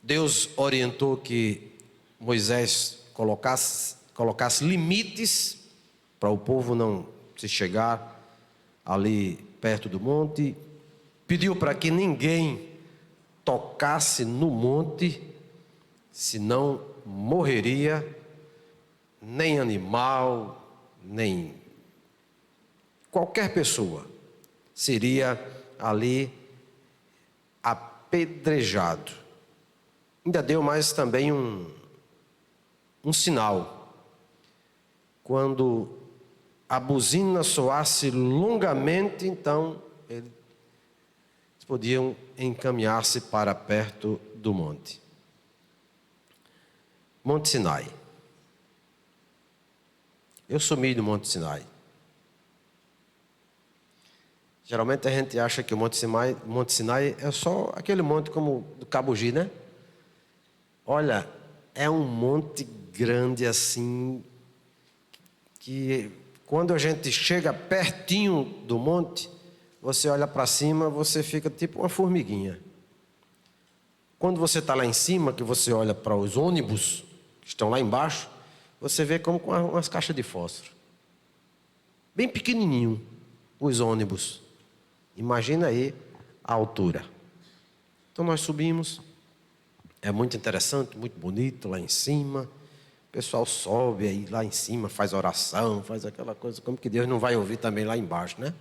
Deus orientou que Moisés colocasse limites para o povo não se chegar ali perto do monte. Pediu para que ninguém tocasse no monte, senão morreria, nem animal, nem qualquer pessoa seria ali apedrejado. Ainda deu mais também um sinal. Quando a buzina soasse longamente, então eles podiam encaminhar-se para perto do monte. Monte Sinai. Eu sumi do Monte Sinai. Geralmente a gente acha que o Monte Sinai é só aquele monte como do Cabugi, né? Olha, é um monte grande assim, que quando a gente chega pertinho do monte, você olha para cima, você fica tipo uma formiguinha. Quando você está lá em cima, que você olha para os ônibus que estão lá embaixo, você vê como com umas caixas de fósforo. Bem pequenininho, os ônibus. Imagina aí a altura. Então nós subimos. É muito interessante, muito bonito lá em cima. O pessoal sobe aí lá em cima, faz oração, faz aquela coisa, como que Deus não vai ouvir também lá embaixo, né?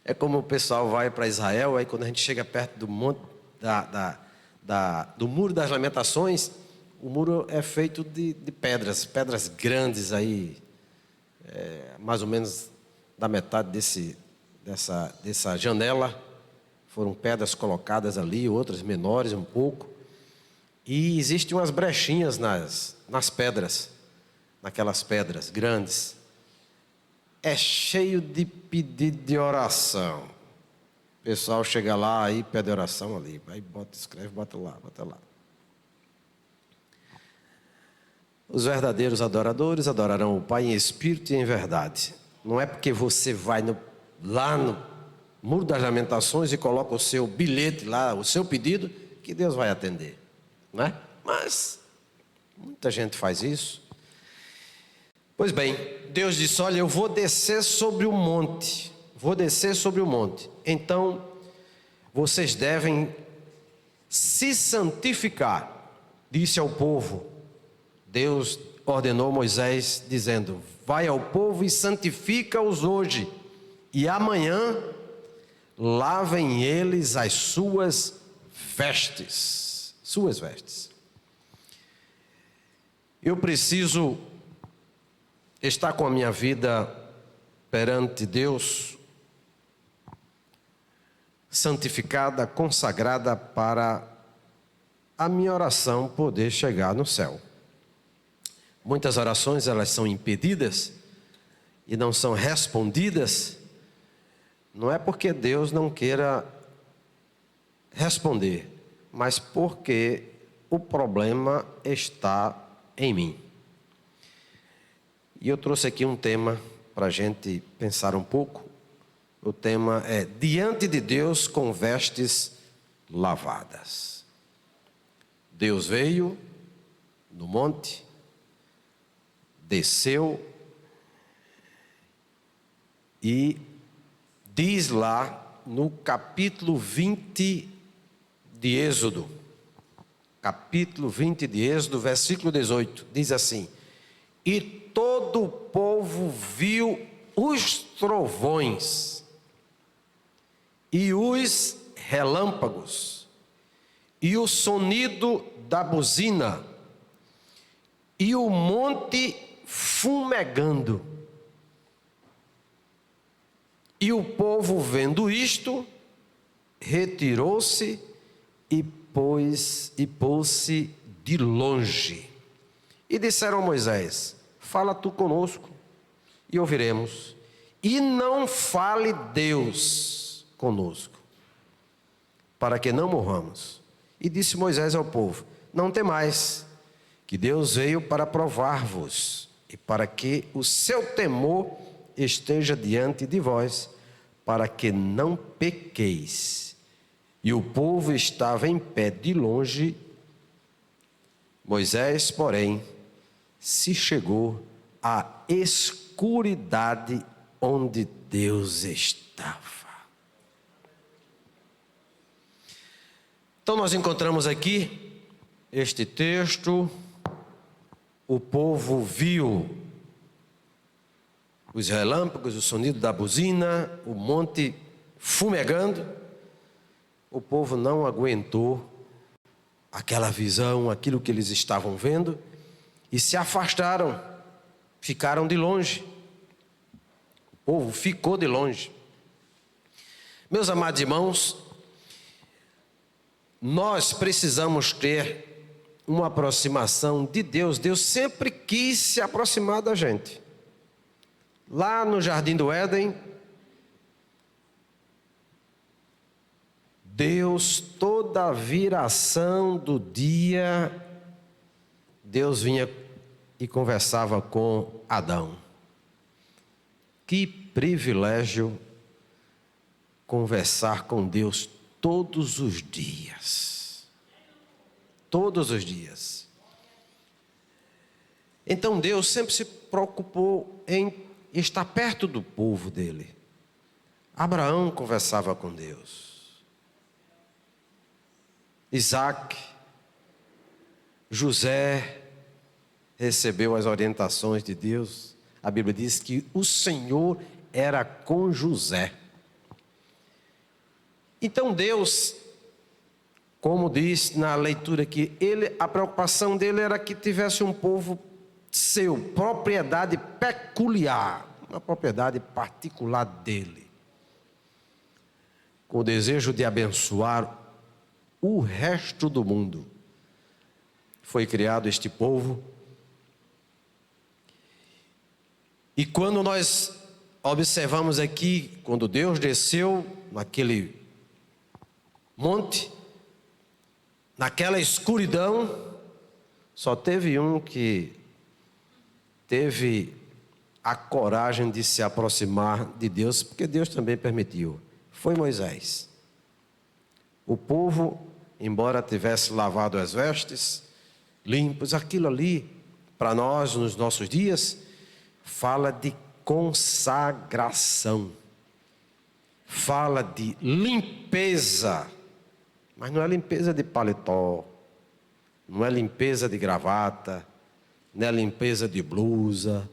É como o pessoal vai para Israel, aí quando a gente chega perto do monte, do Muro das Lamentações, o muro é feito de pedras grandes aí, mais ou menos da metade dessa janela. Foram pedras colocadas ali, outras menores um pouco. E existem umas brechinhas nas pedras, naquelas pedras grandes. É cheio de pedido de oração. O pessoal chega lá e pede oração ali. Aí escreve, bota lá. Os verdadeiros adoradores adorarão o Pai em espírito e em verdade. Não é porque você vai lá no Muro das Lamentações e coloca o seu bilhete lá, o seu pedido, que Deus vai atender, não é? Mas muita gente faz isso. Pois bem, Deus disse: olha, eu vou descer sobre o monte, então vocês devem se santificar. Disse ao povo, Deus ordenou Moisés dizendo: vai ao povo e santifica-os hoje, e amanhã lavem eles as suas vestes. Eu preciso estar com a minha vida perante Deus santificada, consagrada, para a minha oração poder chegar no céu. Muitas orações, elas são impedidas e não são respondidas. Não é porque Deus não queira responder, mas porque o problema está em mim. E eu trouxe aqui um tema para a gente pensar um pouco. O tema é: diante de Deus com vestes lavadas. Deus veio no monte, desceu e diz lá no capítulo 20 de Êxodo, versículo 18, diz assim: e todo o povo viu os trovões e os relâmpagos e o sonido da buzina e o monte fumegando. E o povo, vendo isto, retirou-se e pôs-se de longe. E disseram a Moisés: fala tu conosco e ouviremos, e não fale Deus conosco, para que não morramos. E disse Moisés ao povo: não temais, que Deus veio para provar-vos, e para que o seu temor esteja diante de vós, para que não pequeis. e o povo estava em pé de longe. Moisés, porém, se chegou à escuridade onde Deus estava. Então nós encontramos aqui este texto. O povo viu os relâmpagos, o sonido da buzina, o monte fumegando. O povo não aguentou aquela visão, aquilo que eles estavam vendo, e se afastaram, ficaram de longe. O povo ficou de longe. Meus amados irmãos, nós precisamos ter uma aproximação de Deus. Deus sempre quis se aproximar da gente. Lá no Jardim do Éden, Deus, toda a viração do dia, Deus vinha e conversava com Adão. Que privilégio conversar com Deus todos os dias. Todos os dias. Então Deus sempre se preocupou em estar perto do povo dele. Abraão conversava com Deus. Isaac, José recebeu as orientações de Deus. A Bíblia diz que o Senhor era com José. Então Deus, como diz na leitura aqui, a preocupação dele era que tivesse um povo seu, propriedade peculiar, uma propriedade particular dele, com o desejo de abençoar o resto do mundo. Foi criado este povo. E quando nós observamos aqui, quando Deus desceu naquele monte, naquela escuridão, só teve um que teve a coragem de se aproximar de Deus, porque Deus também permitiu. Foi Moisés. O povo, embora tivesse lavado as vestes, limpos, aquilo ali, para nós, nos nossos dias, fala de consagração. Fala de limpeza. Mas não é limpeza de paletó, não é limpeza de gravata, não é limpeza de blusa,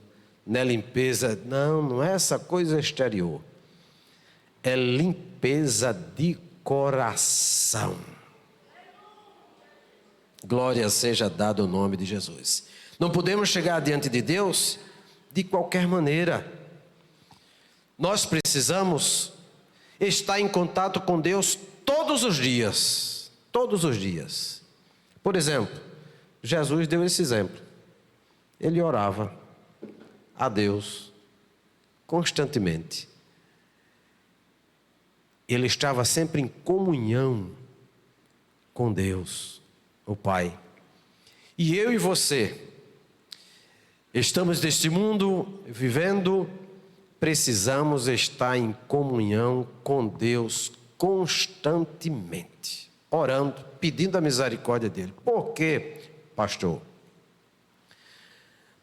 não é limpeza... Não é essa coisa exterior. É limpeza de coração. Glória seja dada ao nome de Jesus. Não podemos chegar diante de Deus de qualquer maneira. Nós precisamos estar em contato com Deus todos os dias. Todos os dias. Por exemplo, Jesus deu esse exemplo. Ele orava a Deus constantemente. Ele estava sempre em comunhão com Deus, o Pai. E eu e você estamos neste mundo vivendo, precisamos estar em comunhão com Deus constantemente, orando, pedindo a misericórdia dele. Por quê, pastor?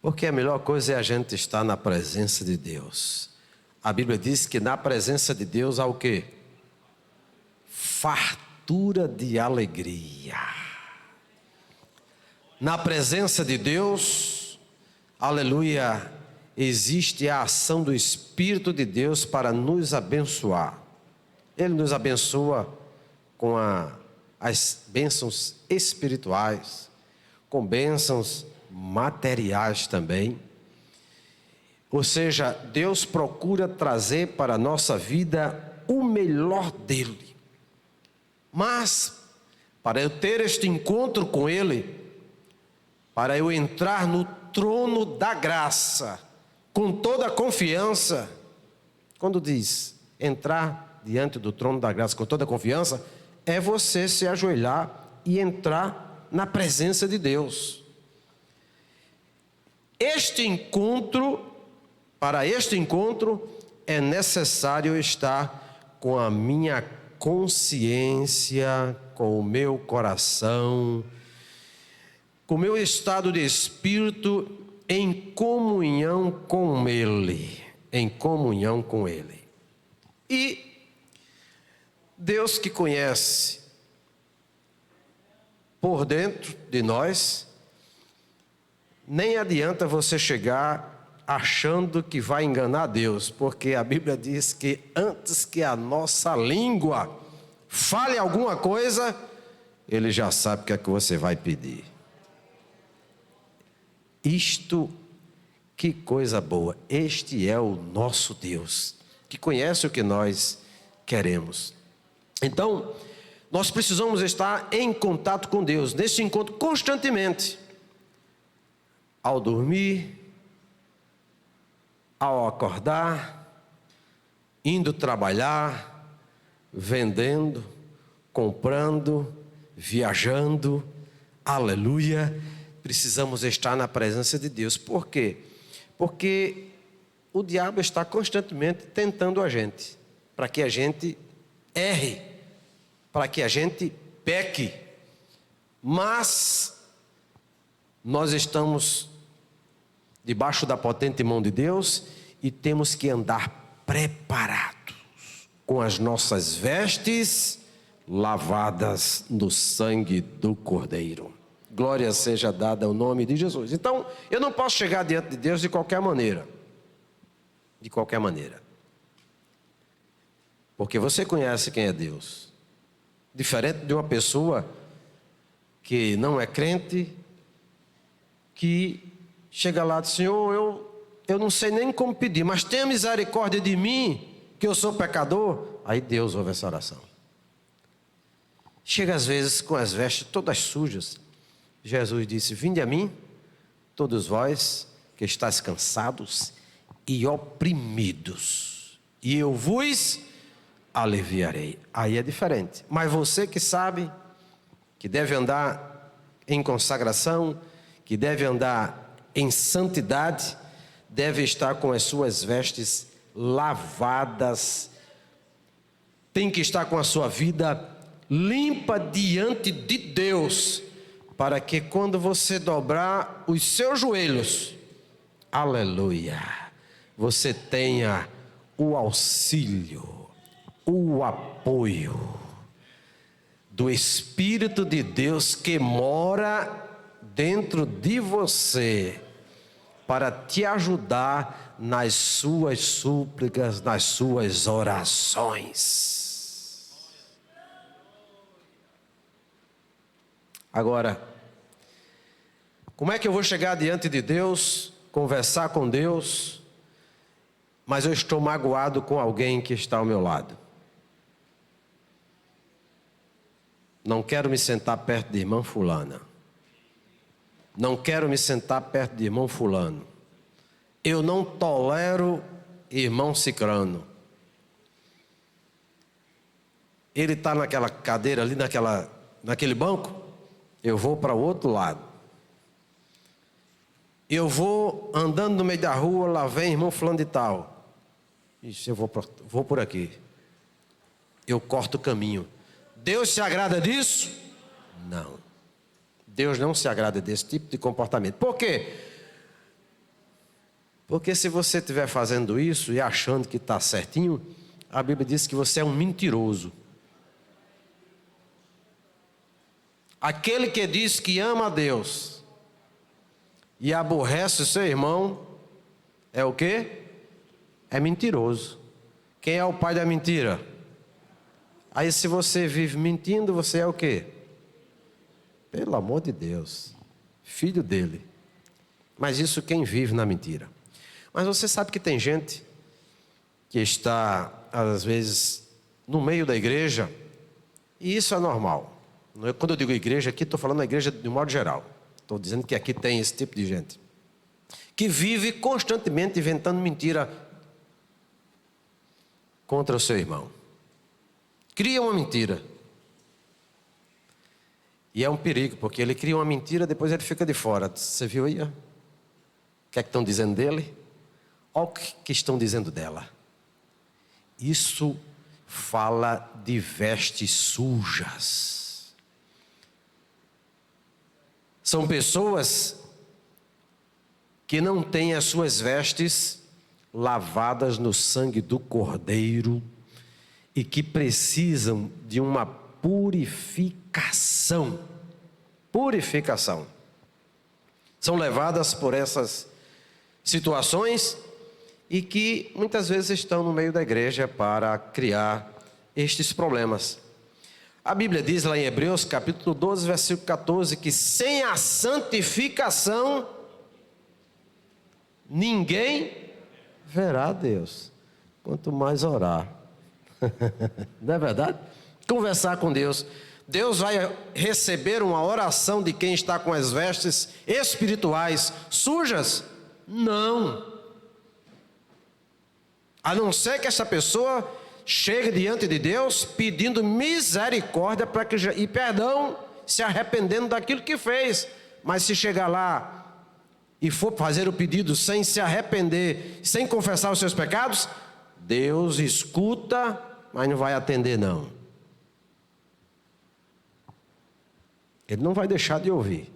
Porque a melhor coisa é a gente estar na presença de Deus. A Bíblia diz que na presença de Deus há o quê? Fartura de alegria. Na presença de Deus, aleluia, existe a ação do Espírito de Deus para nos abençoar. Ele nos abençoa com as bênçãos espirituais, com bênçãos materiais também. Ou seja, Deus procura trazer para a nossa vida o melhor dele. Mas, para eu ter este encontro com Ele, para eu entrar no trono da graça, com toda a confiança, quando diz entrar diante do trono da graça com toda a confiança, é você se ajoelhar e entrar na presença de Deus. Para este encontro, é necessário estar com a minha consciência, com o meu coração, com o meu estado de espírito em comunhão com Ele, em comunhão com Ele. E Deus que conhece por dentro de nós, nem adianta você chegar achando que vai enganar Deus, porque a Bíblia diz que antes que a nossa língua fale alguma coisa, Ele já sabe o que é que você vai pedir. Que coisa boa, este é o nosso Deus, que conhece o que nós queremos. Então, nós precisamos estar em contato com Deus, nesse encontro constantemente, ao dormir, ao acordar, indo trabalhar, vendendo, comprando, viajando, aleluia. Precisamos estar na presença de Deus. Por quê? Porque o diabo está constantemente tentando a gente, para que a gente erre, para que a gente peque. Mas nós estamos debaixo da potente mão de Deus e temos que andar preparados, com as nossas vestes lavadas no sangue do Cordeiro. Glória seja dada ao nome de Jesus. Então, eu não posso chegar diante de Deus de qualquer maneira. De qualquer maneira. Porque você conhece quem é Deus. Diferente de uma pessoa que não é crente, que chega lá e diz: Senhor, eu não sei nem como pedir, mas tenha misericórdia de mim, que eu sou pecador. Aí Deus ouve essa oração. Chega às vezes com as vestes todas sujas. Jesus disse: vinde a mim, todos vós que estáis cansados e oprimidos, e eu vos aliviarei. Aí é diferente. Mas você que sabe que deve andar em consagração, que deve andar em santidade, deve estar com as suas vestes lavadas, tem que estar com a sua vida limpa diante de Deus, para que quando você dobrar os seus joelhos, aleluia, você tenha o auxílio, o apoio do Espírito de Deus que mora dentro de você, para te ajudar nas suas súplicas, nas suas orações. Agora, como é que eu vou chegar diante de Deus, conversar com Deus, mas eu estou magoado com alguém que está ao meu lado? Não quero me sentar perto de irmã fulana. Não quero me sentar perto de irmão fulano. Eu não tolero irmão cicrano. Ele está naquela cadeira ali, naquele banco. Eu vou para o outro lado. Eu vou andando no meio da rua, lá vem irmão fulano de tal. Isso, eu vou por aqui. Eu corto o caminho. Deus se agrada disso? Não. Deus não se agrada desse tipo de comportamento. Por quê? Porque se você estiver fazendo isso e achando que está certinho, a Bíblia diz que você é um mentiroso. Aquele que diz que ama a Deus e aborrece o seu irmão, é o quê? É mentiroso. Quem é o pai da mentira? Aí se você vive mentindo, você é o quê? Pelo amor de Deus, filho dele. Mas isso quem vive na mentira. Mas você sabe que tem gente que está, às vezes, no meio da igreja, e isso é normal. Quando eu digo igreja aqui, estou falando da igreja de um modo geral. Estou dizendo que aqui tem esse tipo de gente, que vive constantemente inventando mentira contra o seu irmão. Cria uma mentira. E é um perigo, porque ele cria uma mentira, depois ele fica de fora. Você viu aí? Ó? O que é que estão dizendo dele? Olha o que estão dizendo dela. Isso fala de vestes sujas. São pessoas que não têm as suas vestes lavadas no sangue do Cordeiro e que precisam de uma purificação. Purificação. São levadas por essas situações e que muitas vezes estão no meio da igreja para criar estes problemas. A Bíblia diz lá em Hebreus capítulo 12, versículo 14, que sem a santificação ninguém verá a Deus. Quanto mais orar. Não é verdade? Conversar com Deus. Deus vai receber uma oração de quem está com as vestes espirituais sujas? Não. A não ser que essa pessoa chegue diante de Deus pedindo misericórdia e perdão, se arrependendo daquilo que fez. Mas se chegar lá e for fazer o pedido sem se arrepender, sem confessar os seus pecados, Deus escuta, mas não vai atender não. Ele não vai deixar de ouvir.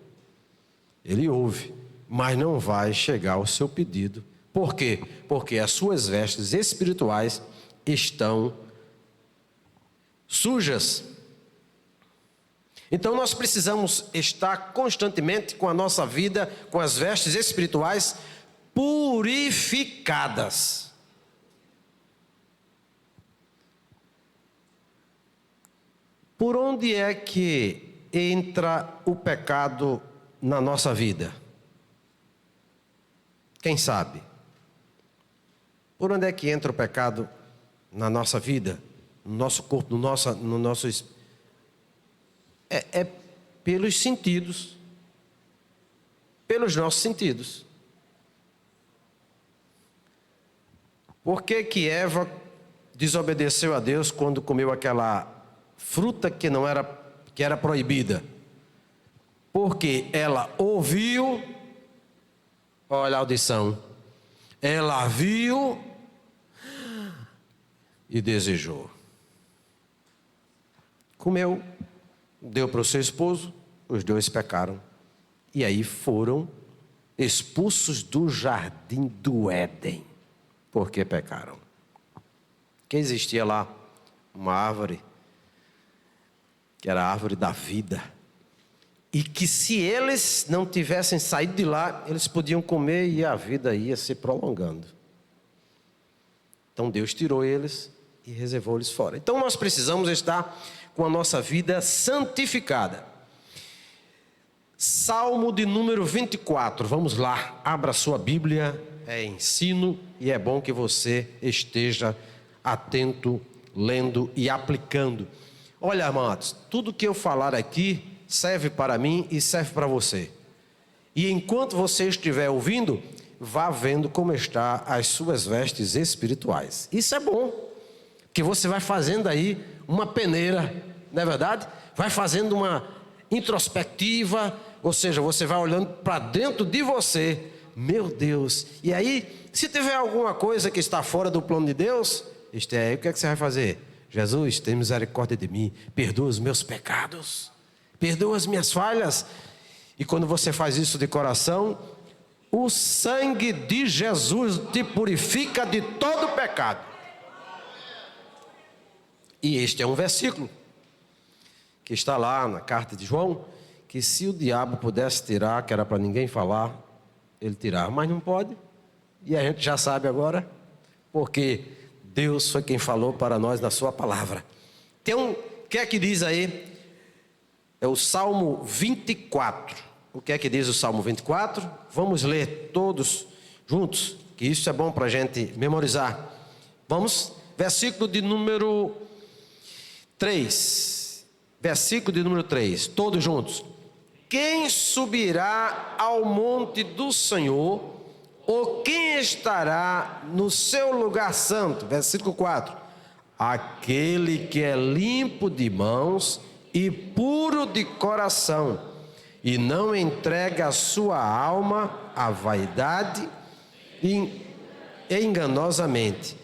Ele ouve, mas não vai chegar ao seu pedido. Por quê? Porque as suas vestes espirituais estão sujas. Então nós precisamos estar constantemente com a nossa vida, com as vestes espirituais purificadas. Por onde é que entra o pecado na nossa vida? Quem sabe? Por onde é que entra o pecado na nossa vida, no nosso corpo, no nosso é pelos sentidos, pelos nossos sentidos. Por que que Eva desobedeceu a Deus quando comeu aquela fruta que era proibida? Porque ela ouviu, olha a audição, ela viu e desejou. Comeu, deu para o seu esposo, os dois pecaram. E aí foram expulsos do jardim do Éden, porque pecaram. Que existia lá uma árvore, que era a árvore da vida, e que se eles não tivessem saído de lá, eles podiam comer e a vida ia se prolongando. Então Deus tirou eles e reservou-lhes fora. Então nós precisamos estar com a nossa vida santificada. Salmo de número 24, vamos lá, abra sua Bíblia, é ensino e é bom que você esteja atento, lendo e aplicando. Olha, amados, tudo que eu falar aqui serve para mim e serve para você. E enquanto você estiver ouvindo, vá vendo como está as suas vestes espirituais. Isso é bom, que você vai fazendo aí uma peneira, não é verdade? Vai fazendo uma introspectiva, ou seja, você vai olhando para dentro de você. Meu Deus, e aí, se tiver alguma coisa que está fora do plano de Deus, o que é que você vai fazer? Jesus, tem misericórdia de mim, perdoa os meus pecados, perdoa as minhas falhas. E quando você faz isso de coração, o sangue de Jesus te purifica de todo pecado. E este é um versículo que está lá na carta de João, que se o diabo pudesse tirar, que era para ninguém falar, ele tirava, mas não pode. E a gente já sabe agora, porque Deus foi quem falou para nós na sua palavra. Tem o que é que diz aí? É o Salmo 24. O que é que diz o Salmo 24? Vamos ler todos juntos, que isso é bom para a gente memorizar. Vamos, versículo de número 3. Versículo de número 3, todos juntos. Quem subirá ao monte do Senhor, ou quem estará no seu lugar santo? Versículo 4. Aquele que é limpo de mãos e puro de coração, e não entrega a sua alma à vaidade e enganosamente.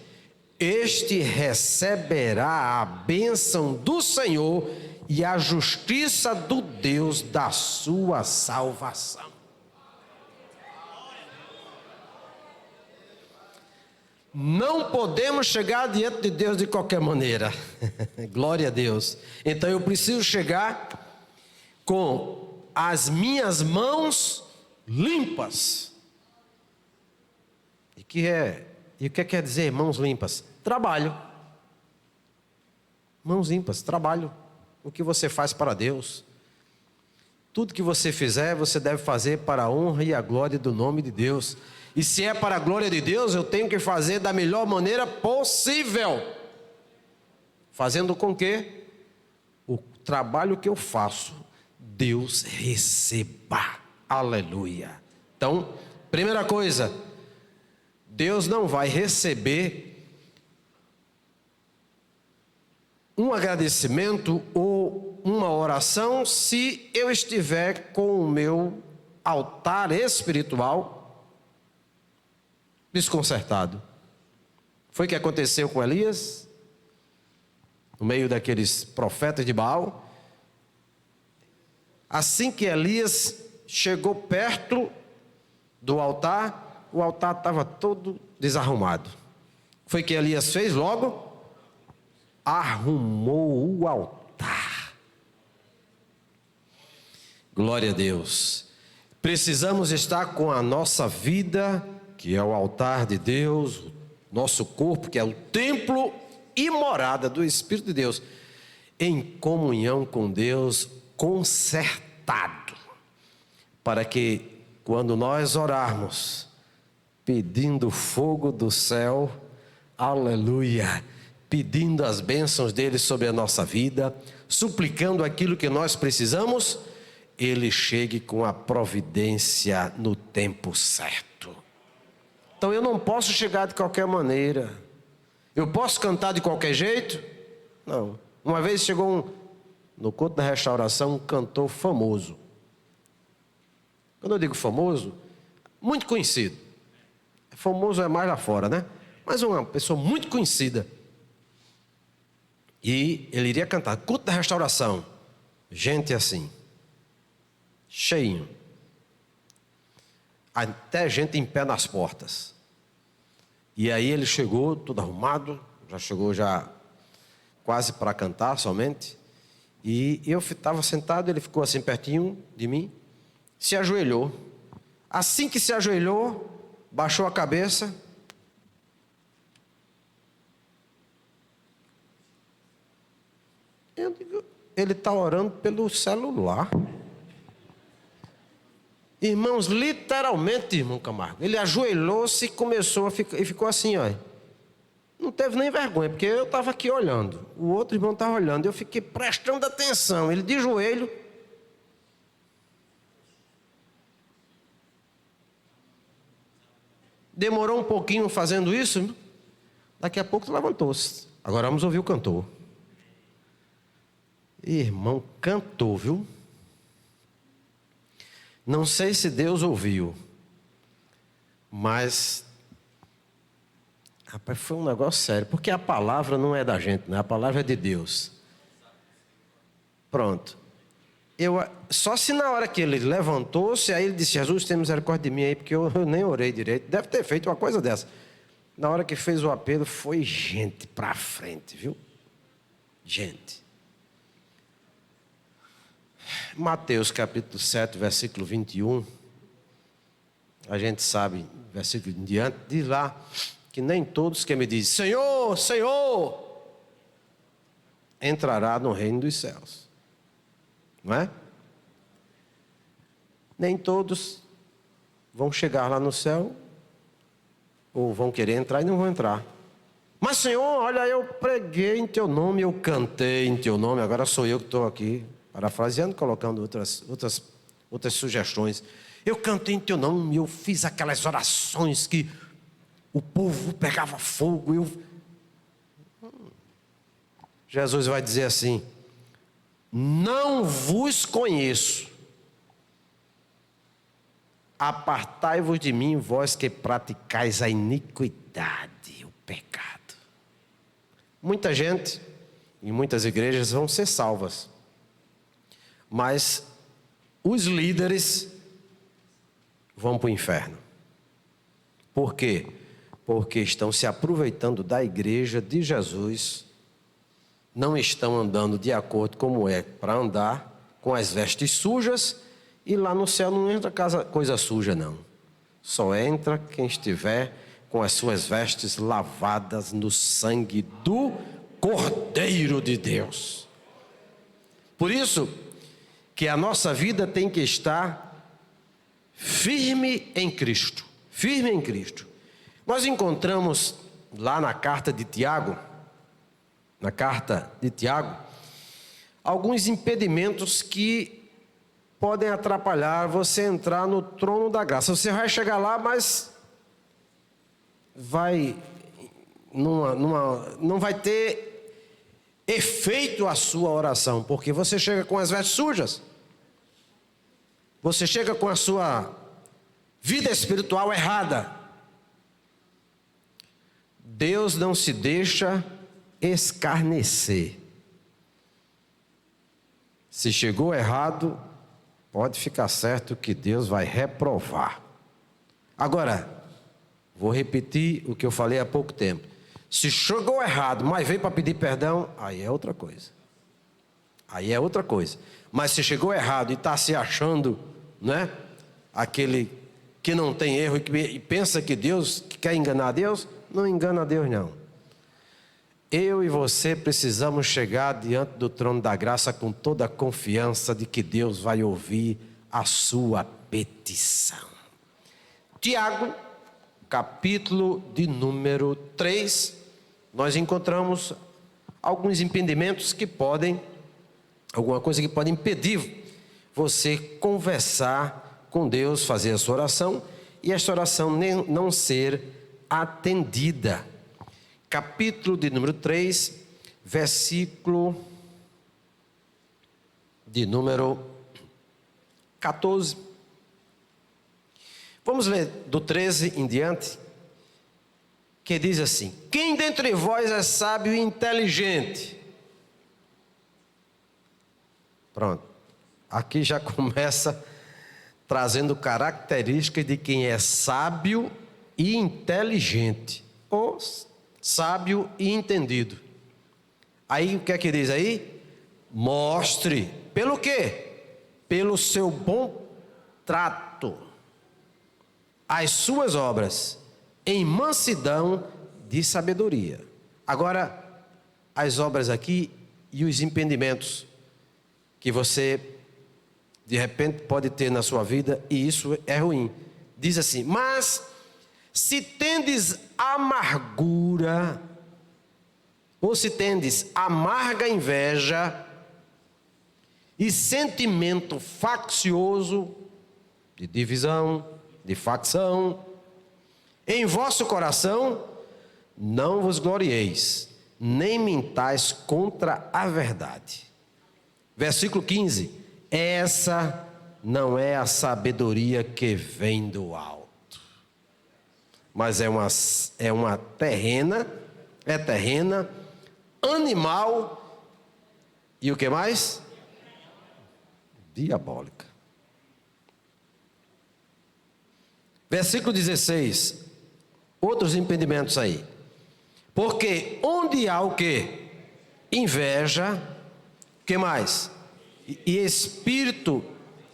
este receberá a bênção do Senhor e a justiça do Deus da sua salvação. Não podemos chegar diante de Deus de qualquer maneira. Glória a Deus. Então eu preciso chegar com as minhas mãos limpas. E o que quer dizer mãos limpas? Trabalho. Mãos limpas, trabalho. O que você faz para Deus. Tudo que você fizer, você deve fazer para a honra e a glória do nome de Deus. E se é para a glória de Deus, eu tenho que fazer da melhor maneira possível. Fazendo com que o trabalho que eu faço, Deus receba. Aleluia. Então, primeira coisa, Deus não vai receber um agradecimento ou uma oração se eu estiver com o meu altar espiritual desconcertado. Foi o que aconteceu com Elias, no meio daqueles profetas de Baal. Assim que Elias chegou perto do altar, o altar estava todo desarrumado. Foi o que Elias fez logo? Arrumou o altar. Glória a Deus. Precisamos estar com a nossa vida, que é o altar de Deus, nosso corpo, que é o templo e morada do Espírito de Deus, em comunhão com Deus, consertado, para que quando nós orarmos, pedindo fogo do céu, aleluia, pedindo as bênçãos dele sobre a nossa vida, suplicando aquilo que nós precisamos, ele chegue com a providência no tempo certo. Então eu não posso chegar de qualquer maneira. Eu posso cantar de qualquer jeito? Não. Uma vez chegou no culto da restauração, um cantor famoso. Quando eu digo famoso, muito conhecido. Famoso é mais lá fora, né? Mas uma pessoa muito conhecida. E ele iria cantar, culto da restauração. Gente assim, cheinho. Até gente em pé nas portas. E aí ele chegou todo arrumado, já chegou quase para cantar somente. E eu estava sentado, ele ficou assim pertinho de mim, se ajoelhou. Assim que se ajoelhou, baixou a cabeça. Eu digo, ele está orando pelo celular. Irmãos, literalmente, irmão Camargo, ele ajoelhou-se e começou e ficou assim, ó. Não teve nem vergonha, porque eu estava aqui olhando, o outro irmão estava olhando, eu fiquei prestando atenção, ele de joelho. Demorou um pouquinho fazendo isso, daqui a pouco levantou-se. Agora vamos ouvir o cantor. Irmão, cantou, viu? Não sei se Deus ouviu, mas rapaz, foi um negócio sério, porque a palavra não é da gente, né? A palavra é de Deus. Pronto. Só se na hora que ele levantou-se, aí ele disse, Jesus, tem misericórdia de mim aí, porque eu nem orei direito. Deve ter feito uma coisa dessa. Na hora que fez o apelo, foi gente para frente, viu? Gente. Mateus capítulo 7, versículo 21, a gente sabe, versículo em diante, diz lá, que nem todos que me dizem, Senhor, Senhor, entrará no reino dos céus. Não é? Nem todos vão chegar lá no céu, ou vão querer entrar e não vão entrar. Mas Senhor, olha, eu preguei em teu nome, eu cantei em teu nome, agora sou eu que estou aqui, parafraseando, colocando outras sugestões. Eu cantei em teu nome, eu fiz aquelas orações que o povo pegava fogo. Jesus vai dizer assim, não vos conheço. Apartai-vos de mim, vós que praticais a iniquidade, o pecado. Muita gente em muitas igrejas vão ser salvas, mas os líderes vão para o inferno. Por quê? Porque estão se aproveitando da igreja de Jesus, não estão andando de acordo como é para andar, com as vestes sujas, e lá no céu não entra coisa suja não. Só entra quem estiver com as suas vestes lavadas no sangue do Cordeiro de Deus. Por isso que a nossa vida tem que estar firme em Cristo. Firme em Cristo. Nós encontramos lá na carta de Tiago, alguns impedimentos que podem atrapalhar você entrar no trono da graça. Você vai chegar lá, mas não vai ter efeito a sua oração, porque você chega com as vestes sujas. Você chega com a sua vida espiritual errada. Deus não se deixa escarnecer. Se chegou errado, pode ficar certo que Deus vai reprovar. Agora, vou repetir o que eu falei há pouco tempo. Se chegou errado, mas veio para pedir perdão, aí é outra coisa. Aí é outra coisa. Mas se chegou errado e está se achando, né, aquele que não tem erro e pensa que quer enganar Deus, não engana Deus não. Eu e você precisamos chegar diante do trono da graça com toda a confiança de que Deus vai ouvir a sua petição. Tiago, capítulo de número 3, nós encontramos alguns impedimentos que alguma coisa que pode impedir você conversar com Deus, fazer a sua oração e esta oração não ser atendida. Capítulo de número 3, versículo de número 14. Vamos ler do 13 em diante, que diz assim: quem dentre vós é sábio e inteligente? Pronto, aqui já começa trazendo características de quem é sábio e inteligente, ou sábio e entendido. Aí o que é que diz aí? Mostre, pelo quê? Pelo seu bom trato, as suas obras, em mansidão de sabedoria. Agora, as obras aqui e os impedimentos que você de repente pode ter na sua vida, e isso é ruim. Diz assim: mas se tendes amargura, ou se tendes amarga inveja e sentimento faccioso, de divisão, de facção, em vosso coração, não vos glorieis, nem mintais contra a verdade. Versículo 15: essa não é a sabedoria que vem do alto, mas é uma terrena, animal e o que mais? Diabólica. Versículo 16, outros impedimentos aí. Porque onde há o que? Inveja, o que mais? E espírito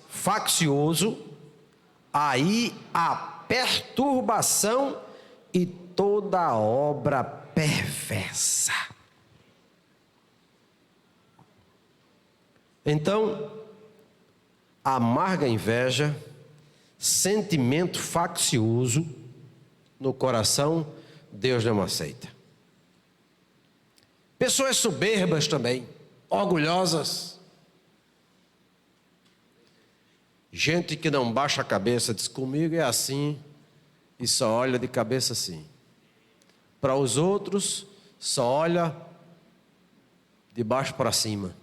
faccioso, aí há perturbação e toda obra perversa. Então, amarga inveja, sentimento faccioso no coração, Deus não aceita. Pessoas soberbas também, orgulhosas. Gente que não baixa a cabeça, diz: comigo é assim, e só olha de cabeça assim. Para os outros, só olha de baixo para cima.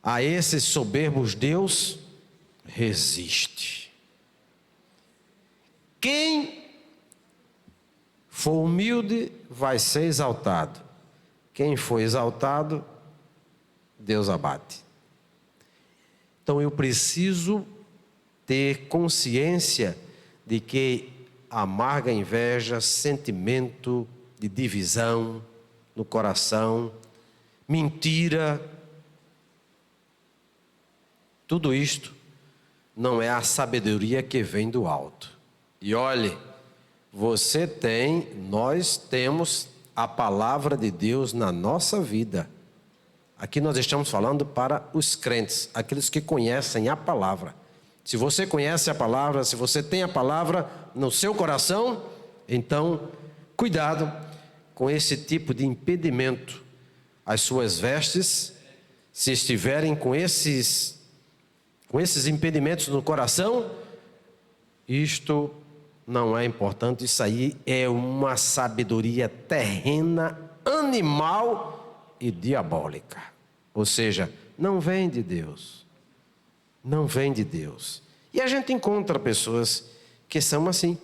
A esses soberbos Deus resiste. Quem for humilde, vai ser exaltado. Quem for exaltado, Deus abate. Então eu preciso ter consciência de que amarga inveja, sentimento de divisão no coração, mentira, tudo isto não é a sabedoria que vem do alto. E olhe, nós temos a palavra de Deus na nossa vida. Aqui nós estamos falando para os crentes, aqueles que conhecem a palavra. Se você conhece a palavra, se você tem a palavra no seu coração, então cuidado com esse tipo de impedimento. As suas vestes, se estiverem com esses impedimentos no coração, isto não é importante. Isso aí é uma sabedoria terrena, animal e diabólica. Ou seja, não vem de Deus. Não vem de Deus. E a gente encontra pessoas que são assim.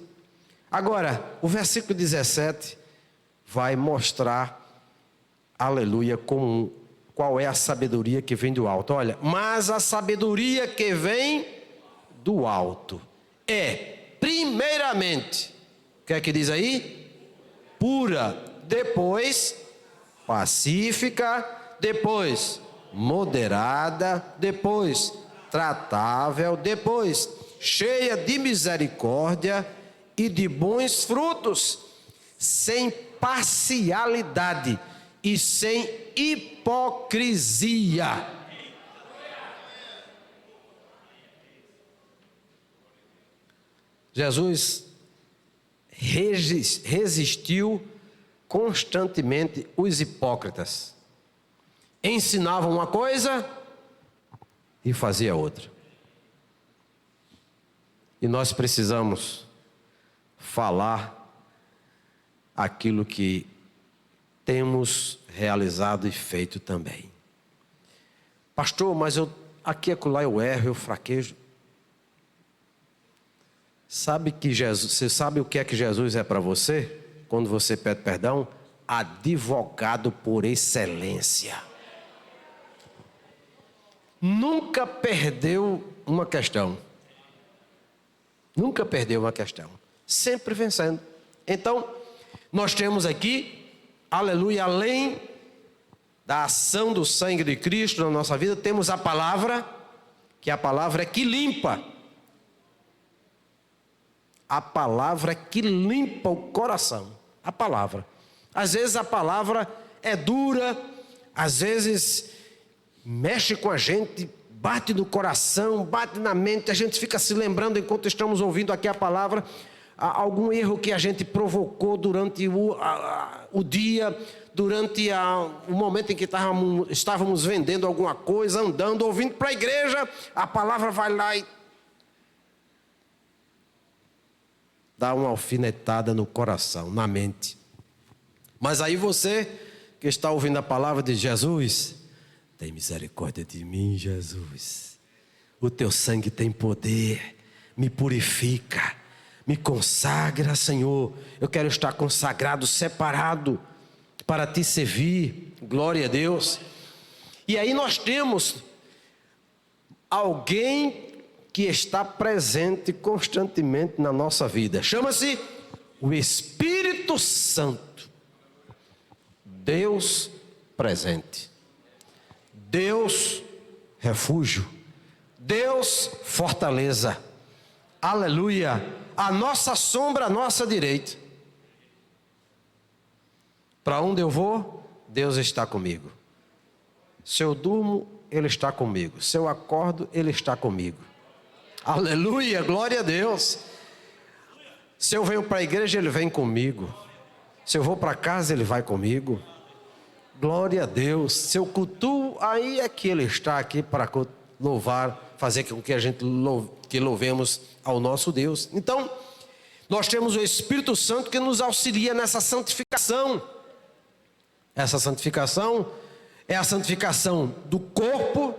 Agora, o versículo 17 vai mostrar, aleluia, qual é a sabedoria que vem do alto. Olha, mas a sabedoria que vem do alto é, primeiramente, o que é que diz aí? Pura, depois pacífica, depois moderada, depois tratável, depois cheia de misericórdia e de bons frutos, sem parcialidade e sem hipocrisia. Jesus resistiu constantemente os hipócritas. Ensinavam uma coisa e fazia outra. E nós precisamos falar aquilo que temos realizado e feito também. Pastor, mas aqui e acolá eu erro, eu fraquejo. Você sabe o que é que Jesus é para você? Quando você pede perdão? Advogado por excelência. Nunca perdeu uma questão. Nunca perdeu uma questão. Sempre vencendo. Então, nós temos aqui, aleluia, além da ação do sangue de Cristo na nossa vida, temos a palavra, que a palavra é que limpa. A palavra que limpa o coração. A palavra. Às vezes a palavra é dura, às vezes mexe com a gente, bate no coração, bate na mente, a gente fica se lembrando enquanto estamos ouvindo aqui a palavra, algum erro que a gente provocou durante o dia, durante o momento em que estávamos vendendo alguma coisa, andando, ouvindo para a igreja, a palavra vai lá e dá uma alfinetada no coração, na mente. Mas aí você que está ouvindo a palavra de Jesus, tem misericórdia de mim, Jesus. O teu sangue tem poder, me purifica, me consagra, Senhor. Eu quero estar consagrado, separado para te servir. Glória a Deus. E aí nós temos alguém que está presente constantemente na nossa vida. Chama-se o Espírito Santo. Deus presente. Deus refúgio. Deus fortaleza. Aleluia. A nossa sombra, a nossa direita. Para onde eu vou, Deus está comigo. Se eu durmo, Ele está comigo. Se eu acordo, Ele está comigo. Aleluia, glória a Deus. Se eu venho para a igreja, Ele vem comigo. Se eu vou para casa, Ele vai comigo. Glória a Deus. Se eu cultuo, aí é que Ele está aqui para louvar, fazer com que a gente louvemos ao nosso Deus. Então, nós temos o Espírito Santo que nos auxilia nessa santificação. Essa santificação é a santificação do corpo,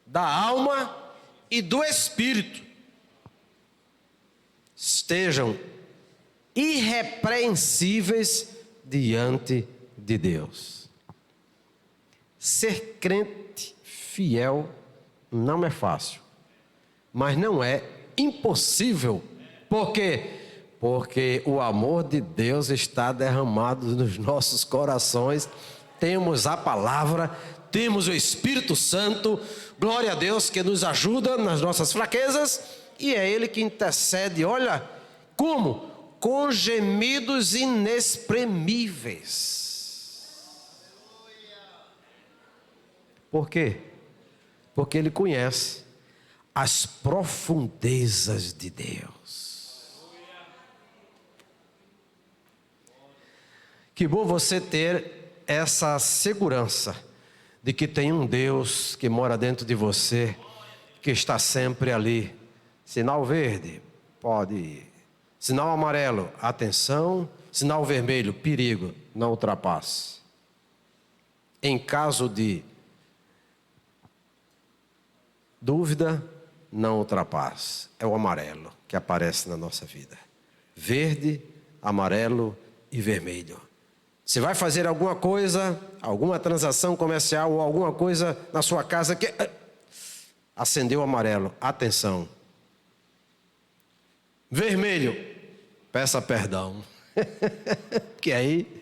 da alma e do espírito. Estejam irrepreensíveis diante de Deus. Ser crente fiel não é fácil, mas não é impossível. Por quê? Porque o amor de Deus está derramado nos nossos corações. Temos a palavra, temos o Espírito Santo, glória a Deus, que nos ajuda nas nossas fraquezas, e é Ele que intercede, olha, como? Com gemidos inexprimíveis. Por quê? Porque Ele conhece as profundezas de Deus. Que bom você ter essa segurança de que tem um Deus que mora dentro de você, que está sempre ali. Sinal verde, pode ir. Sinal amarelo, atenção. Sinal vermelho, perigo, não ultrapasse. Em caso de dúvida, não ultrapasse. É o amarelo que aparece na nossa vida. Verde, amarelo e vermelho. Você vai fazer alguma coisa, alguma transação comercial ou alguma coisa na sua casa que acendeu o amarelo. Atenção. Vermelho, peça perdão. Que aí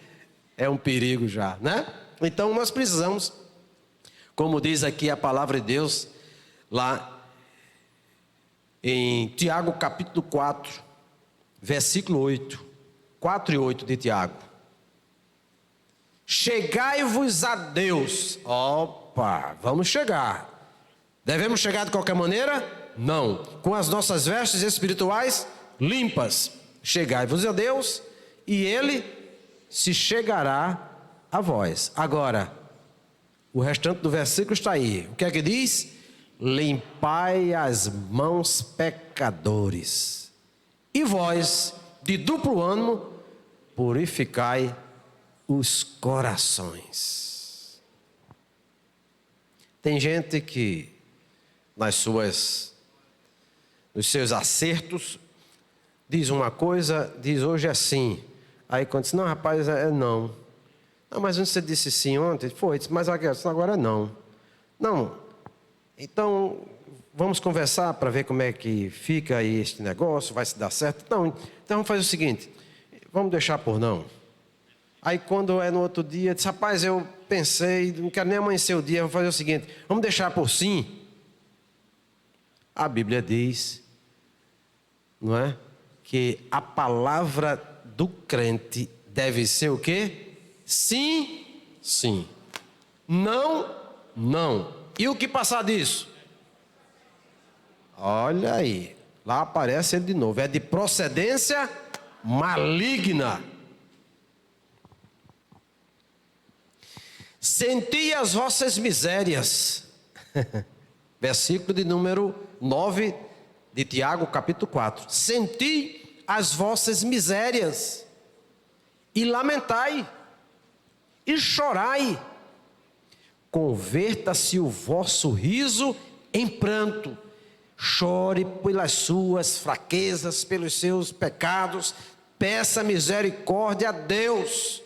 é um perigo já, né? Então nós precisamos, como diz aqui a palavra de Deus, lá em Tiago capítulo 4, versículo 8, 4 e 8 de Tiago. Chegai-vos a Deus. Opa, vamos chegar. Devemos chegar de qualquer maneira? Não. Com as nossas vestes espirituais limpas. Chegai-vos a Deus e Ele se chegará a vós. Agora, o restante do versículo está aí. O que é que diz? Limpai as mãos, pecadores, e vós, de duplo ânimo, purificai os corações. Tem gente que nos seus acertos diz uma coisa, diz hoje é sim. Aí quando diz, não rapaz, é não. Não, mas você disse sim ontem? Foi, mas agora não. Não. Então, vamos conversar para ver como é que fica aí este negócio, vai se dar certo? Não, então vamos fazer o seguinte, vamos deixar por não. Aí quando é no outro dia, diz, rapaz, eu pensei, não quero nem amanhecer o dia, vamos fazer o seguinte, vamos deixar por sim. A Bíblia diz, não é? Que a palavra do crente deve ser o quê? Sim, sim. Não, não. E o que passar disso? Olha aí, lá aparece ele de novo, é de procedência maligna. Senti as vossas misérias. Versículo de número 9 de Tiago, capítulo 4. Senti as vossas misérias, e lamentai, e chorai. Converta-se o vosso riso em pranto. Chore pelas suas fraquezas, pelos seus pecados. Peça misericórdia a Deus.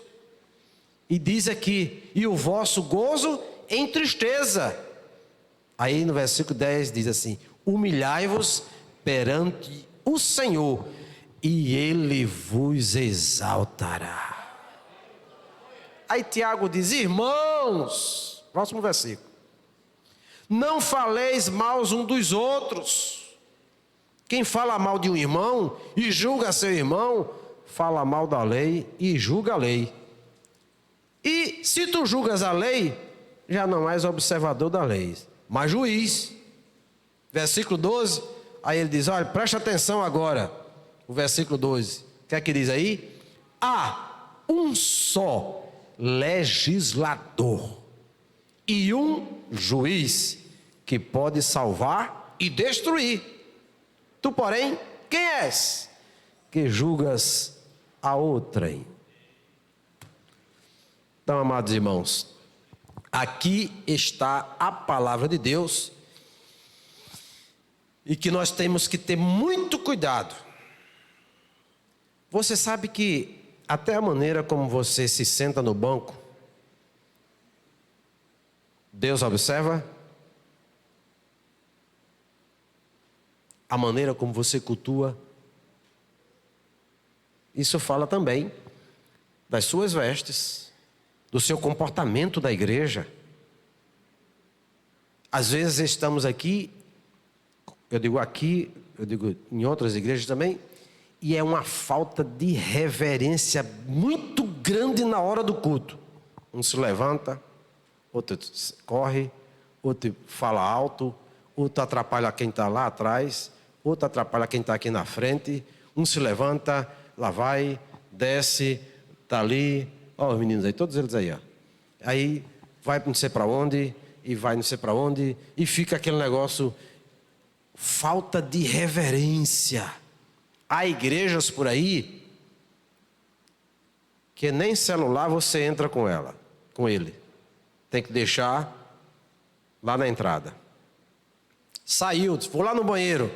E diz aqui, e o vosso gozo em tristeza. Aí no versículo 10 diz assim, humilhai-vos perante o Senhor, e Ele vos exaltará. Aí Tiago diz, irmãos, próximo versículo, não faleis mal um dos outros. Quem fala mal de um irmão e julga seu irmão, fala mal da lei e julga a lei. E se tu julgas a lei, já não és observador da lei, mas juiz. Versículo 12, aí ele diz, olha, preste atenção agora, o versículo 12, o que é que diz aí? Há um só legislador e um juiz que pode salvar e destruir. Tu, porém, quem és que julgas a outrem? Então, amados irmãos, aqui está a palavra de Deus, e que nós temos que ter muito cuidado. Você sabe que até a maneira como você se senta no banco, Deus observa? A maneira como você cultua, isso fala também das suas vestes, do seu comportamento da igreja. Às vezes estamos aqui, eu digo em outras igrejas também, e é uma falta de reverência muito grande na hora do culto. Um se levanta, outro corre, outro fala alto, outro atrapalha quem está lá atrás, outro atrapalha quem está aqui na frente. Um se levanta, lá vai, desce, está ali. Ó, os meninos aí, todos eles aí, ó. Aí vai não sei para onde, e vai não sei para onde, e fica aquele negócio, falta de reverência. Há igrejas por aí que nem celular você entra com ele. Tem que deixar lá na entrada. Saiu, vou lá no banheiro.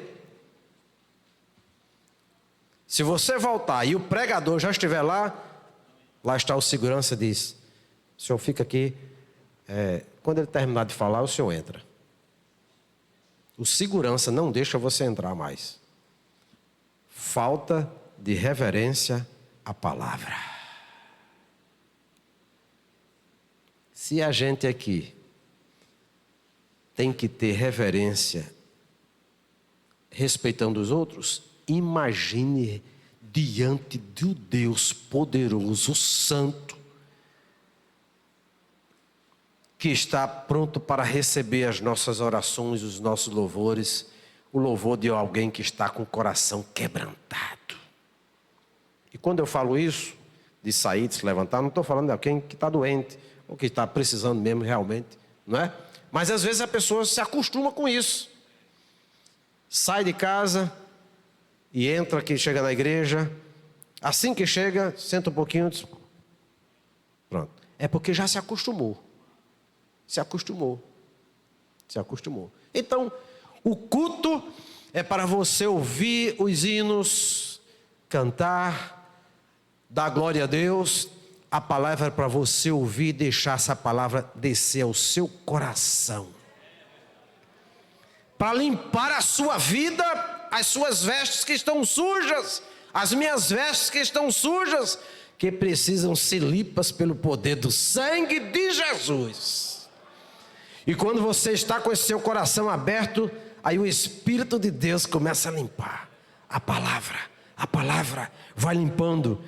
Se você voltar e o pregador já estiver lá está o segurança, diz: o senhor fica aqui, quando ele terminar de falar, o senhor entra. O segurança não deixa você entrar mais. Falta de reverência à palavra. Se a gente aqui tem que ter reverência respeitando os outros, imagine diante do Deus poderoso, santo, que está pronto para receber as nossas orações, os nossos louvores, o louvor de alguém que está com o coração quebrantado. E quando eu falo isso, de sair, de se levantar, não estou falando de alguém que está doente, ou que está precisando mesmo realmente, não é? Mas às vezes a pessoa se acostuma com isso. Sai de casa e entra aqui, chega na igreja. Assim que chega, senta um pouquinho, diz, pronto. É porque já se acostumou. Se acostumou. Então, o culto é para você ouvir os hinos, cantar, dar glória a Deus. A palavra é para você ouvir e deixar essa palavra descer ao seu coração. Para limpar a sua vida, as suas vestes que estão sujas, as minhas vestes que estão sujas, que precisam ser limpas pelo poder do sangue de Jesus. E quando você está com esse seu coração aberto, aí o Espírito de Deus começa a limpar. A palavra vai limpando.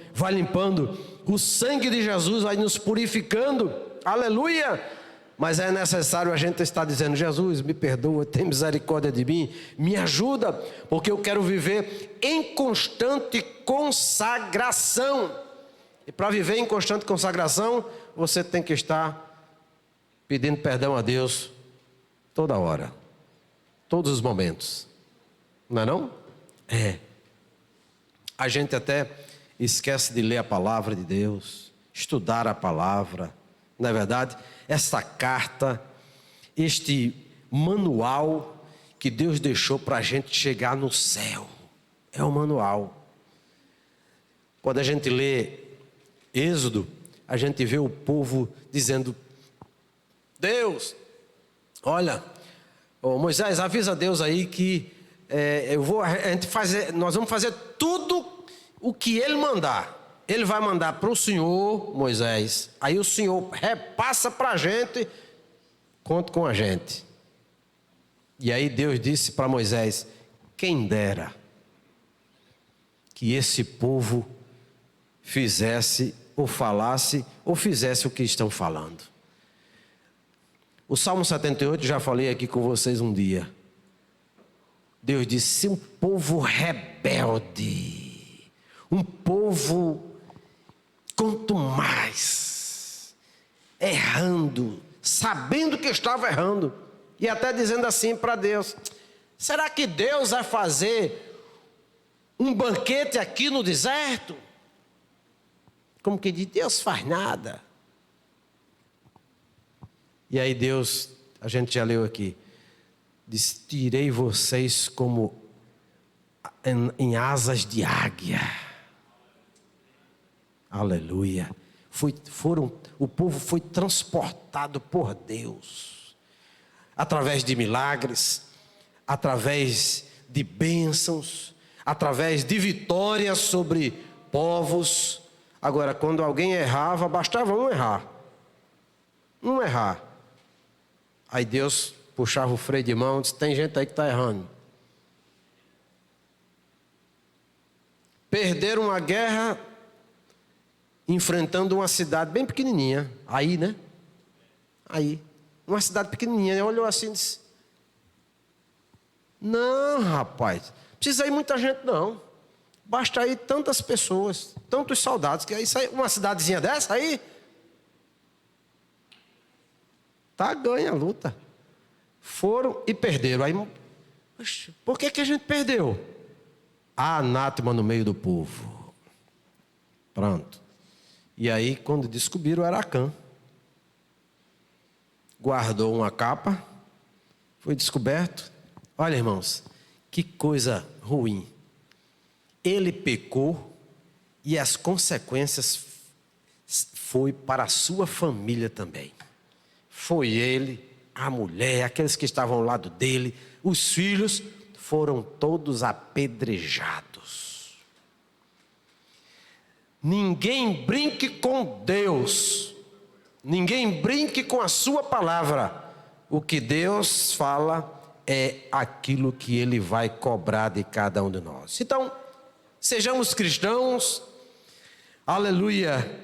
O sangue de Jesus vai nos purificando. Aleluia! Mas é necessário a gente estar dizendo: Jesus, me perdoa, tem misericórdia de mim, me ajuda, porque eu quero viver em constante consagração. E para viver em constante consagração, você tem que estar pedindo perdão a Deus toda hora, todos os momentos. Não é não? É. A gente até esquece de ler a palavra de Deus, estudar a palavra. Não é verdade? Esta carta, este manual que Deus deixou para a gente chegar no céu, é o manual. Quando a gente lê Êxodo, a gente vê o povo dizendo: Deus, olha, Moisés, avisa a Deus aí que nós vamos fazer tudo o que Ele mandar. Ele vai mandar para o Senhor, Moisés. Aí o Senhor repassa para a gente, conta com a gente. E aí Deus disse para Moisés: quem dera que esse povo fizesse ou falasse ou fizesse o que estão falando. O Salmo 78, já falei aqui com vocês um dia. Deus disse: um povo rebelde, um povo quanto mais errando, sabendo que estava errando, e até dizendo assim para Deus: será que Deus vai fazer um banquete aqui no deserto? Como que diz, Deus faz nada. E aí Deus, a gente já leu aqui, diz: tirei vocês como em asas de águia. Aleluia. O povo foi transportado por Deus, através de milagres, através de bênçãos, através de vitórias sobre povos. Agora, quando alguém errava, bastava um errar. Aí Deus puxava o freio de mão e disse: tem gente aí que está errando. Perderam uma guerra enfrentando uma cidade bem pequenininha. Aí, né? Aí. Uma cidade pequenininha. Ele olhou assim e disse: não, rapaz, não precisa ir muita gente não. Basta ir tantas pessoas, tantos soldados, que aí sai uma cidadezinha dessa aí, tá ganha a luta. Foram e perderam. Aí, por que a gente perdeu? Há anátema no meio do povo. Pronto. E aí, quando descobriram, era Acã. Guardou uma capa, foi descoberto. Olha, irmãos, que coisa ruim. Ele pecou e as consequências foi para a sua família também. Foi ele, a mulher, aqueles que estavam ao lado dele, os filhos foram todos apedrejados. Ninguém brinque com Deus. Ninguém brinque com a sua palavra. O que Deus fala é aquilo que Ele vai cobrar de cada um de nós. Então, sejamos cristãos, aleluia,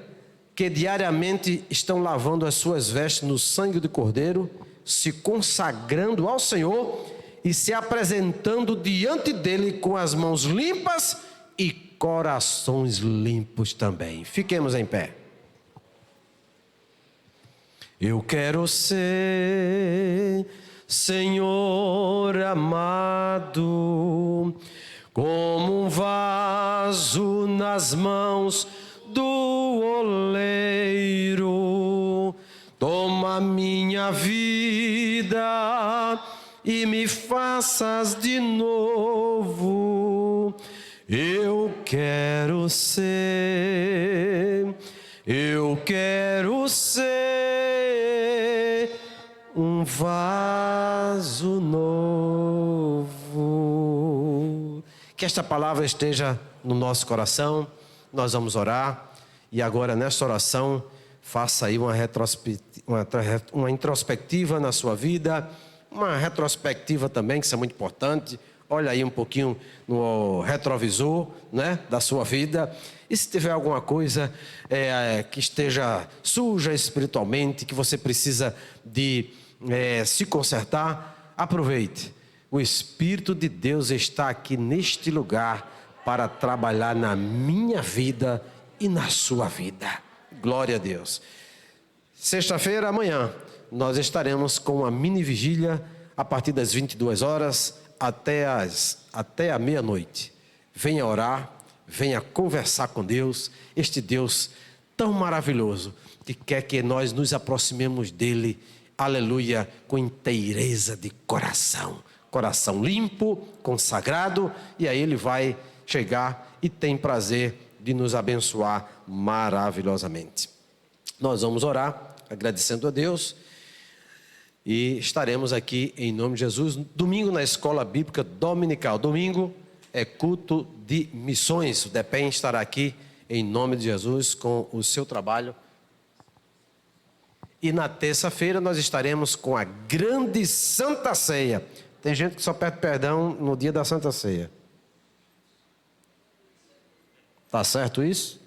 que diariamente estão lavando as suas vestes no sangue do Cordeiro, se consagrando ao Senhor e se apresentando diante dEle com as mãos limpas e corações limpos também. Fiquemos em pé. Eu quero ser, Senhor amado, como um vaso nas mãos do oleiro. Toma minha vida e me faças de novo. Eu quero ser um vaso novo. Que esta palavra esteja no nosso coração. Nós vamos orar. E agora, nesta oração, faça aí uma introspectiva na sua vida. Uma retrospectiva também, que isso é muito importante. Olha aí um pouquinho no retrovisor, né, da sua vida. E se tiver alguma coisa que esteja suja espiritualmente, que você precisa de se consertar, aproveite. O Espírito de Deus está aqui neste lugar para trabalhar na minha vida e na sua vida. Glória a Deus. Sexta-feira, amanhã, nós estaremos com uma mini vigília a partir das 22 horas até a meia-noite. Venha orar, venha conversar com Deus, este Deus tão maravilhoso, que quer que nós nos aproximemos dele, aleluia, com inteireza de coração. Coração limpo, consagrado, e aí ele vai chegar e tem prazer de nos abençoar maravilhosamente. Nós vamos orar, agradecendo a Deus, e estaremos aqui em nome de Jesus, domingo na Escola Bíblica Dominical. Domingo é culto de missões. O DEPEN estará aqui em nome de Jesus com o seu trabalho. E na terça-feira nós estaremos com a grande Santa Ceia. Tem gente que só pede perdão no dia da Santa Ceia. Tá certo isso?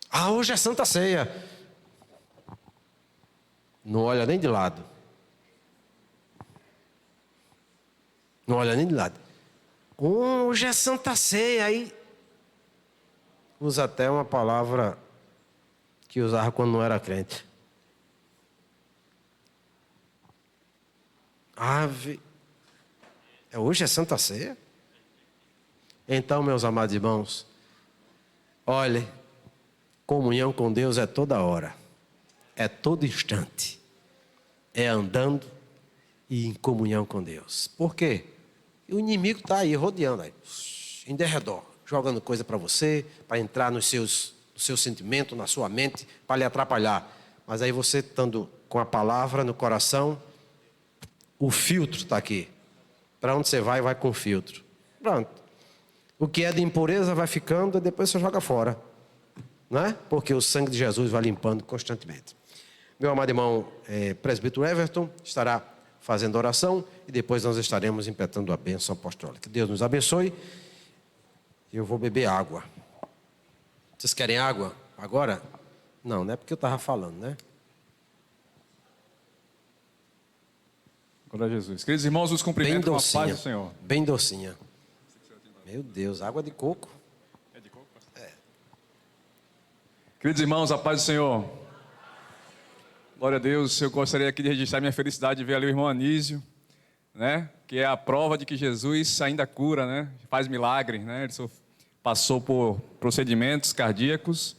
Ah, hoje é Santa Ceia. Não olha nem de lado. Não olha nem de lado. Hoje é Santa Ceia. Aí usa até uma palavra que usava quando não era crente. Hoje é Santa Ceia? Então, meus amados irmãos, olhe, comunhão com Deus é toda hora, é todo instante, é andando e em comunhão com Deus. Por quê? O inimigo está aí rodeando, aí, em derredor, jogando coisa para você, para entrar no seu sentimento, na sua mente, para lhe atrapalhar. Mas aí você estando com a palavra no coração, o filtro está aqui. Para onde você vai, vai com o filtro. Pronto. O que é de impureza vai ficando e depois você joga fora. Não é? Porque o sangue de Jesus vai limpando constantemente. Meu amado irmão presbítero Everton estará fazendo oração e depois nós estaremos impetrando a bênção apostólica. Que Deus nos abençoe. Eu vou beber água. Vocês querem água agora? Não, não é porque eu estava falando, né? Glória a Jesus. Queridos irmãos, os cumprimentos com a paz do Senhor. Bem docinha. Meu Deus, água de coco. É de coco, pastor? É. Queridos irmãos, a paz do Senhor. Glória a Deus. Eu gostaria aqui de registrar minha felicidade de ver ali o irmão Anísio, né? Que é a prova de que Jesus ainda cura, né? Faz milagre, né? Ele passou por procedimentos cardíacos,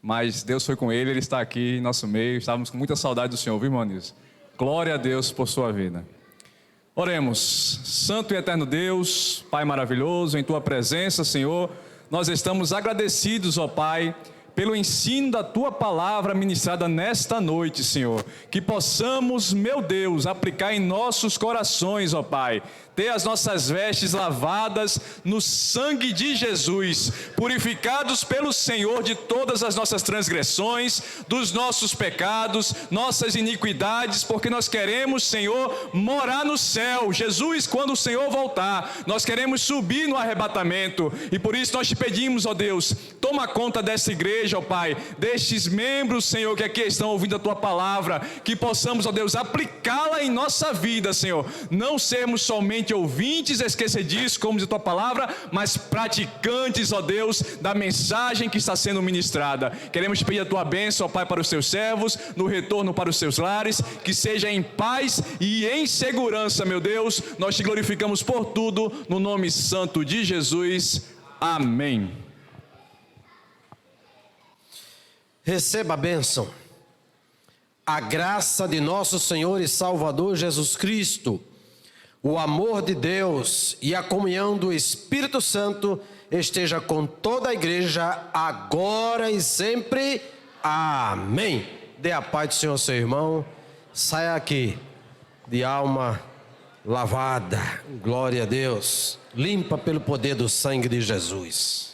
mas Deus foi com ele, ele está aqui em nosso meio. Estávamos com muita saudade do Senhor, viu, irmão Anísio? Glória a Deus por sua vida. Oremos. Santo e eterno Deus, Pai maravilhoso, em Tua presença, Senhor, nós estamos agradecidos, ó Pai, pelo ensino da Tua palavra ministrada nesta noite, Senhor. Que possamos, meu Deus, aplicar em nossos corações, ó Pai, ter as nossas vestes lavadas no sangue de Jesus, purificados pelo Senhor de todas as nossas transgressões, dos nossos pecados, nossas iniquidades, porque nós queremos, Senhor, morar no céu. Jesus, quando o Senhor voltar, nós queremos subir no arrebatamento, e por isso nós te pedimos, ó Deus, toma conta dessa igreja, ó Pai, destes membros, Senhor, que aqui estão ouvindo a Tua palavra, que possamos, ó Deus, aplicá-la em nossa vida, Senhor, não sermos somente ouvintes esquecediços, como diz a Tua palavra, mas praticantes, ó Deus, da mensagem que está sendo ministrada. Queremos te pedir a Tua bênção, ó Pai, para os Teus servos, no retorno para os seus lares, que seja em paz e em segurança, meu Deus. Nós te glorificamos por tudo, no nome santo de Jesus. Amém. Receba a bênção. A graça de nosso Senhor e Salvador Jesus Cristo, o amor de Deus e a comunhão do Espírito Santo esteja com toda a igreja, agora e sempre. Amém. Dê a paz do Senhor, seu irmão. Saia aqui de alma lavada. Glória a Deus. Limpa pelo poder do sangue de Jesus.